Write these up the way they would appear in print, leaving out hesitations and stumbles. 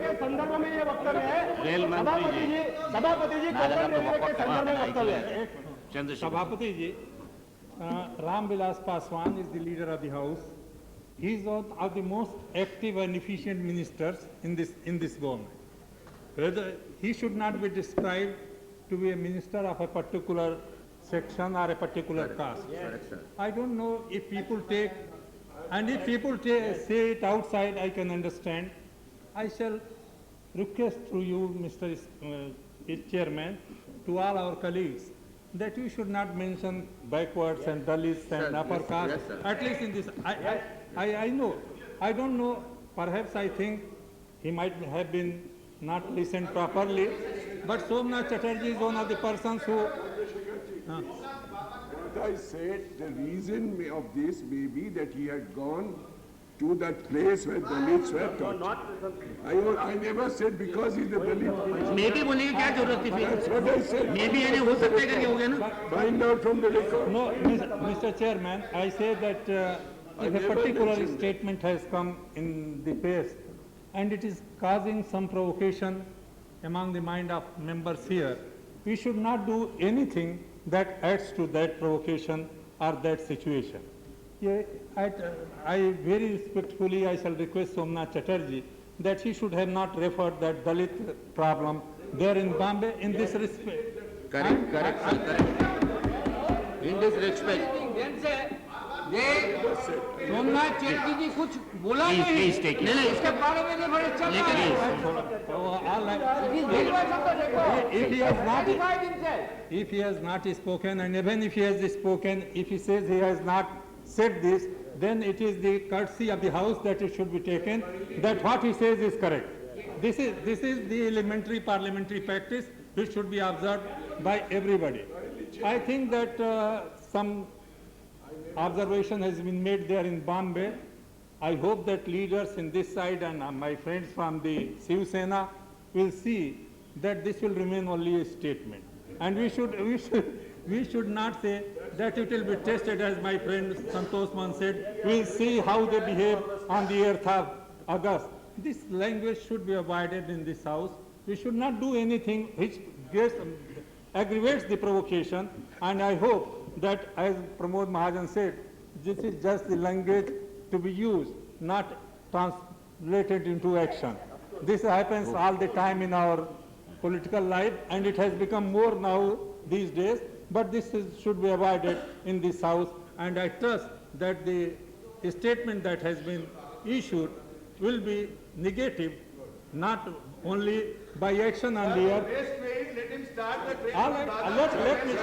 के संदर्भ में ये वक्तव्य है। रेल मंत्री जी, सभापति जी कोंकण रेलवे के संदर्भ में वक्तव्य है। Chandrashekhar Sabhapati ji, Ram Vilas Paswan is the leader of the house. He is one of the most active and efficient ministers in this government. Whether he should not be described to be a minister of a particular section or a particular caste. I don't know if people take, and if people say it outside, I can understand. I shall request through you, Mr. Chairman, to all our colleagues, that you should not mention backwards and Dalits and upper caste, at least in this. I know, I don't know, perhaps I think he might have been not listened properly, but Somnath Chatterjee is one of the persons who... What I said, the reason of this may be that he had gone to that place where Dalits were taught. I never said because he's a Dalit. maybe बोलने की क्या जरूरत थी That's फिर? what I said. maybe यानी हो सकता है करके हो गया ना? Find out from the record. No, Mr. Chairman, I say that if a particular statement has come in the past and it is causing some provocation among the mind of members here, we should not do anything that adds to that provocation or that situation. Yeah, I very respectfully I shall request Somnath Chatterjee that he should have not referred that Dalit problem there in Bombay in this respect. Correct, correct, sir, correct. In this respect. Somnath Chatterjee जी कुछ बोला नहीं। Please take it. नहीं, इसके बारे में नहीं बड़े चल रहा है। All right. If he has not spoken, and even if he has spoken, if he says he has not said this, then it is the courtesy of the house that it should be taken that what he says is correct. This is the elementary parliamentary practice which should be observed by everybody. I think that some observation has been made there in Bombay. I hope that leaders in this side and my friends from the Shiv Sena will see that this will remain only a statement. And we should not say that it will be tested, as my friend Santosh Man said. We'll see how they behave on the 8th of August. This language should be avoided in this house. We should not do anything which aggravates the provocation, and I hope that, as Pramod Mahajan said, this is just the language to be used, not translated into action. This happens all the time in our political life, and it has become more now these days, but this should be avoided in this house, and I trust that the statement that has been issued will be negative, not only by action on the earth. Let him start the train. All right, let me,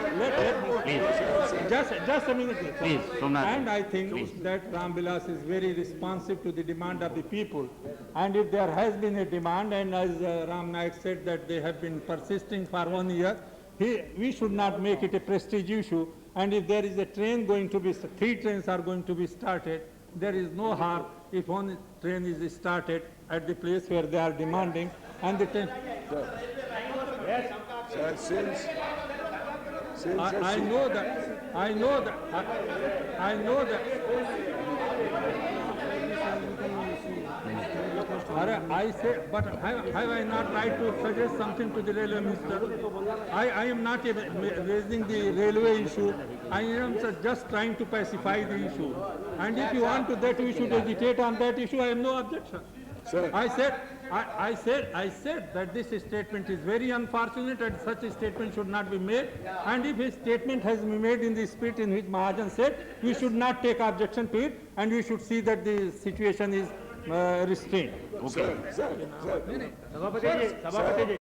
just a minute. Please, Somnath. And I think that Ram Vilas is very responsive to the demand of the people. And if there has been a demand, and as Ram Naik said that they have been persisting for 1 year, we should not make it a prestige issue. And if there is a train going to be, 3 trains are going to be started, there is no harm if one train is started at the place where they are demanding, and the train... Sir, since I know that. I say, but have I not right to suggest something to the railway minister? I am not raising the railway issue. I am just trying to pacify the issue. And if you want to that we should agitate on that issue, I have no objection. Sir. I said that this statement is very unfortunate and such a statement should not be made. And if a statement has been made in the spirit in which Mahajan said, we should not take objection to it, and we should see that the situation is restrained. Okay. Sir, सभापति जी